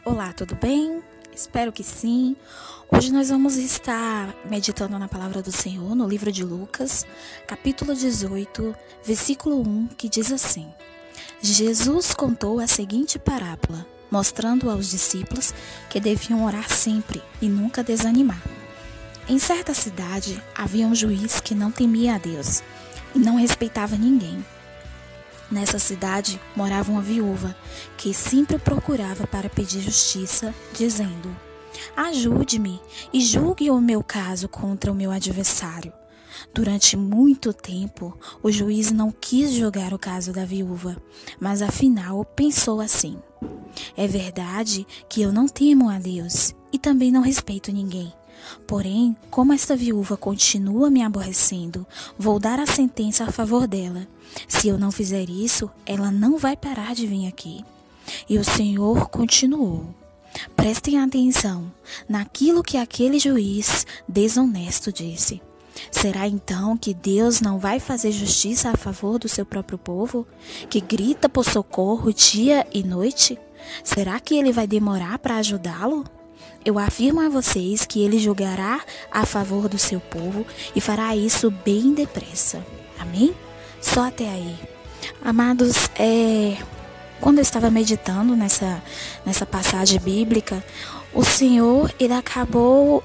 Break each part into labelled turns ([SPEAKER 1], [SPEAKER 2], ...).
[SPEAKER 1] Olá, tudo bem? Espero que sim. Hoje nós vamos estar meditando na palavra do Senhor no livro de Lucas, capítulo 18, versículo 1, que diz assim: Jesus contou a seguinte parábola, mostrando aos discípulos que deviam orar sempre e nunca desanimar. Em certa cidade havia um juiz que não temia a Deus e não respeitava ninguém. Nessa cidade morava uma viúva que sempre procurava para pedir justiça, dizendo: ajude-me e julgue o meu caso contra o meu adversário. Durante muito tempo, o juiz não quis julgar o caso da viúva, mas afinal pensou assim: é verdade que eu não temo a Deus e também não respeito ninguém. Porém, como esta viúva continua me aborrecendo, vou dar a sentença a favor dela. Se eu não fizer isso, ela não vai parar de vir aqui. E o Senhor continuou: prestem atenção naquilo que aquele juiz desonesto disse. Será então que Deus não vai fazer justiça a favor do seu próprio povo, que grita por socorro dia e noite? Será que ele vai demorar para ajudá-lo? Eu afirmo a vocês que ele julgará a favor do seu povo e fará isso bem depressa. Amém? Só até aí. Amados, quando eu estava meditando nessa passagem bíblica, o Senhor ele acabou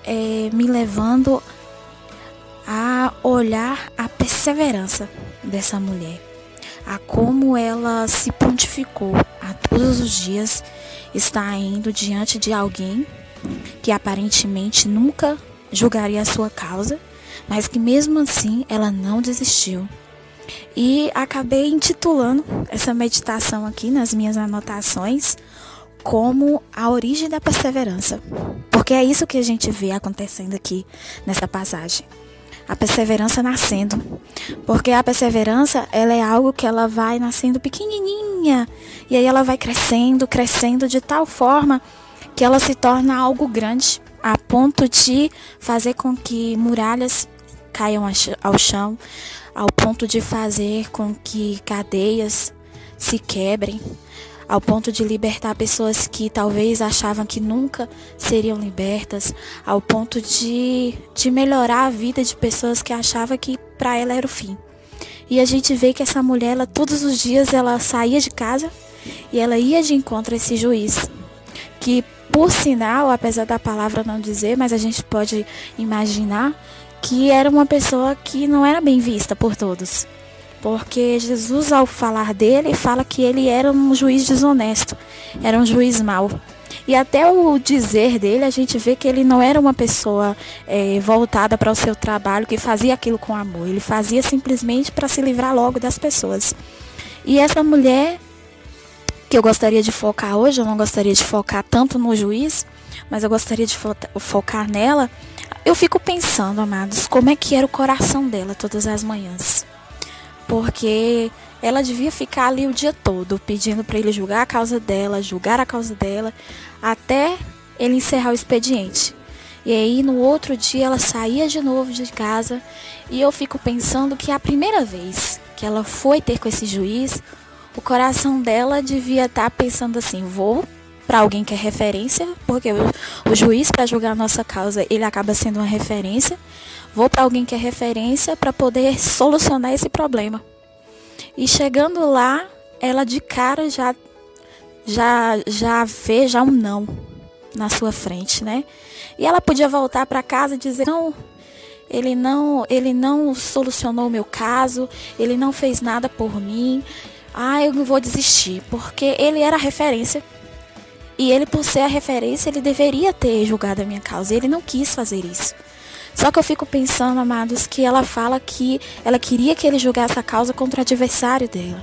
[SPEAKER 1] me levando a olhar a perseverança dessa mulher, a como ela se prontificou a todos os dias estar indo diante de alguém que aparentemente nunca julgaria a sua causa, mas que mesmo assim ela não desistiu. E acabei intitulando essa meditação aqui nas minhas anotações como a origem da perseverança, porque é isso que a gente vê acontecendo aqui nessa passagem. A perseverança nascendo, porque a perseverança ela é algo que ela vai nascendo pequenininha e aí ela vai crescendo de tal forma que ela se torna algo grande, a ponto de fazer com que muralhas caiam ao chão, ao ponto de fazer com que cadeias se quebrem, ao ponto de libertar pessoas que talvez achavam que nunca seriam libertas, ao ponto de melhorar a vida de pessoas que achavam que para ela era o fim. E a gente vê que essa mulher, ela, todos os dias ela saía de casa e ela ia de encontro a esse juiz, que por sinal, apesar da palavra não dizer, mas a gente pode imaginar que era uma pessoa que não era bem vista por todos. Porque Jesus, ao falar dele, fala que ele era um juiz desonesto, era um juiz mau. E até o dizer dele, a gente vê que ele não era uma pessoa voltada para o seu trabalho, que fazia aquilo com amor. Ele fazia simplesmente para se livrar logo das pessoas. E essa mulher que eu gostaria de focar hoje, eu não gostaria de focar tanto no juiz, mas eu gostaria de focar nela. Eu fico pensando, amados, como é que era o coração dela todas as manhãs. Porque ela devia ficar ali o dia todo pedindo para ele julgar a causa dela, até ele encerrar o expediente. E aí no outro dia ela saía de novo de casa e eu fico pensando que a primeira vez que ela foi ter com esse juiz, o coração dela devia estar pensando assim: vou para alguém que é referência, porque o juiz, para julgar a nossa causa, ele acaba sendo uma referência. Vou para alguém que é referência para poder solucionar esse problema. E chegando lá, ela de cara já vê um não na sua frente, né? E ela podia voltar para casa e dizer: não, ele não solucionou o meu caso, ele não fez nada por mim. Eu não vou desistir, porque ele era a referência. E ele, por ser a referência, ele deveria ter julgado a minha causa. E ele não quis fazer isso. Só que eu fico pensando, amados, que ela fala que ela queria que ele julgasse a causa contra o adversário dela.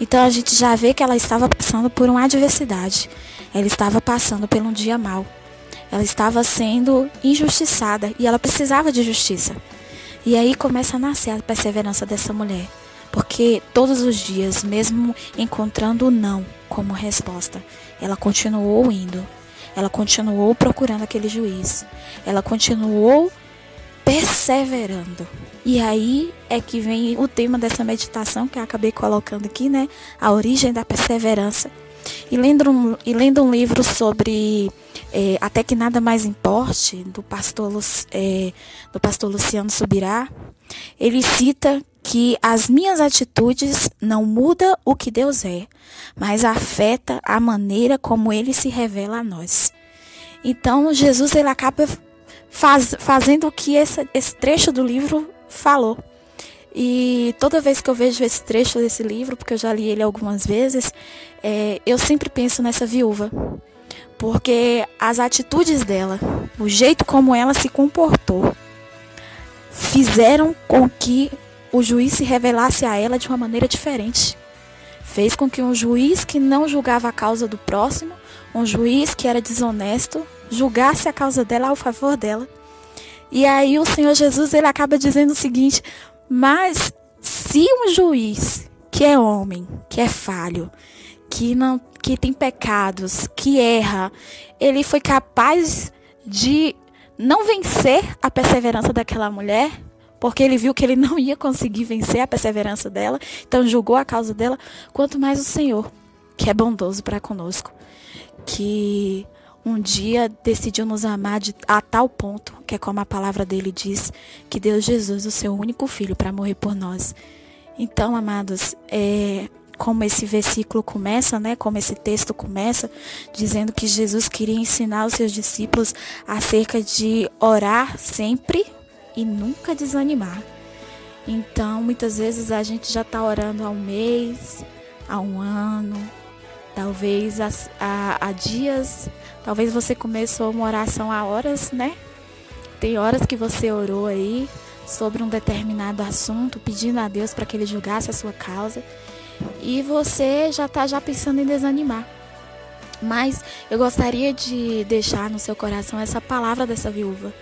[SPEAKER 1] Então a gente já vê que ela estava passando por uma adversidade. Ela estava passando por um dia mau. Ela estava sendo injustiçada e ela precisava de justiça. E aí começa a nascer a perseverança dessa mulher. Porque todos os dias, mesmo encontrando o não como resposta, ela continuou indo. Ela continuou procurando aquele juiz. Ela continuou perseverando. E aí é que vem o tema dessa meditação que eu acabei colocando aqui, né? A origem da perseverança. E lendo um livro sobre Até que Nada Mais Importe, do pastor Luciano Subirá, ele cita que as minhas atitudes não mudam o que Deus é, mas afeta a maneira como Ele se revela a nós. Então, Jesus ele acaba fazendo o que esse trecho do livro falou. E toda vez que eu vejo esse trecho desse livro, porque eu já li ele algumas vezes, eu sempre penso nessa viúva. Porque as atitudes dela, o jeito como ela se comportou, fizeram com que o juiz se revelasse a ela de uma maneira diferente. Fez com que um juiz que não julgava a causa do próximo, um juiz que era desonesto, julgasse a causa dela ao favor dela. E aí o Senhor Jesus ele acaba dizendo o seguinte: mas se um juiz que é homem, que é falho, que tem pecados, que erra, ele foi capaz de não vencer a perseverança daquela mulher, porque ele viu que ele não ia conseguir vencer a perseverança dela, então julgou a causa dela, quanto mais o Senhor, que é bondoso para conosco, que um dia decidiu nos amar a tal ponto, que é como a palavra dele diz, que deu Jesus, o seu único filho, para morrer por nós. Então, amados, como esse versículo começa, como esse texto começa, dizendo que Jesus queria ensinar os seus discípulos acerca de orar sempre e nunca desanimar. Então, muitas vezes a gente já está orando há um mês, há um ano, talvez há dias, talvez você começou uma oração há horas, Tem horas que você orou aí sobre um determinado assunto, pedindo a Deus para que Ele julgasse a sua causa, e você já está pensando em desanimar. Mas eu gostaria de deixar no seu coração essa palavra dessa viúva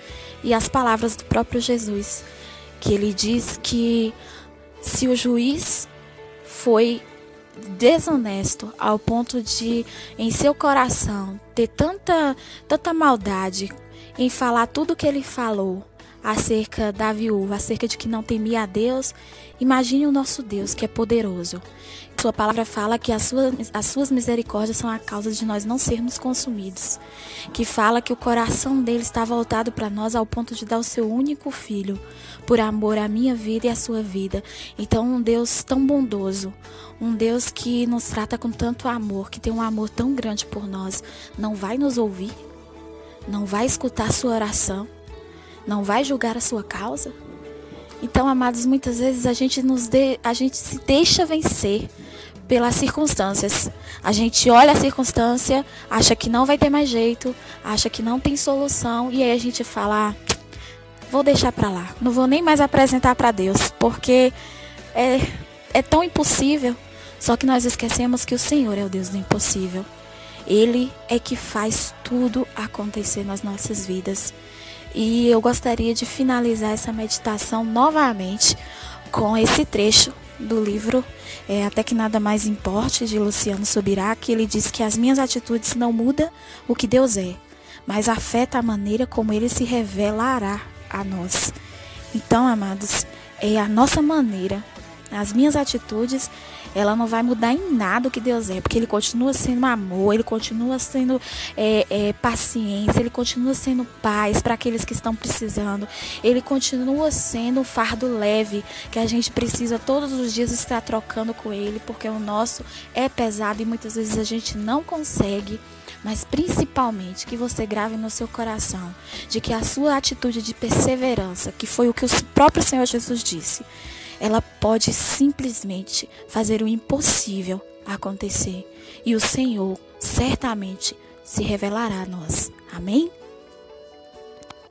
[SPEAKER 1] e as palavras do próprio Jesus, que ele diz que se o juiz foi desonesto ao ponto de, em seu coração, ter tanta maldade em falar tudo o que ele falou acerca da viúva, acerca de que não temia a Deus, imagine o nosso Deus, que é poderoso. Sua palavra fala que as suas misericórdias são a causa de nós não sermos consumidos. Que fala que o coração dele está voltado para nós ao ponto de dar o seu único filho, por amor à minha vida e à sua vida. Então, um Deus tão bondoso, um Deus que nos trata com tanto amor, que tem um amor tão grande por nós, não vai nos ouvir? Não vai escutar a sua oração? Não vai julgar a sua causa? Então, amados, muitas vezes a gente se deixa vencer pelas circunstâncias. A gente olha a circunstância, acha que não vai ter mais jeito, acha que não tem solução, e aí a gente fala, vou deixar pra lá, não vou nem mais apresentar pra Deus, porque é tão impossível. Só que nós esquecemos que o Senhor é o Deus do impossível. Ele é que faz tudo acontecer nas nossas vidas. E eu gostaria de finalizar essa meditação novamente com esse trecho do livro Até que Nada Mais Importe, de Luciano Subirá, que ele diz que as minhas atitudes não mudam o que Deus é, mas afeta a maneira como Ele se revelará a nós. Então, amados, é a nossa maneira, as minhas atitudes, ela não vai mudar em nada o que Deus é, porque Ele continua sendo amor, Ele continua sendo paciência, Ele continua sendo paz para aqueles que estão precisando, Ele continua sendo um fardo leve que a gente precisa todos os dias estar trocando com Ele, porque o nosso é pesado e muitas vezes a gente não consegue. Mas principalmente que você grave no seu coração de que a sua atitude de perseverança, que foi o que o próprio Senhor Jesus disse, ela pode simplesmente fazer o impossível acontecer. E o Senhor certamente se revelará a nós. Amém?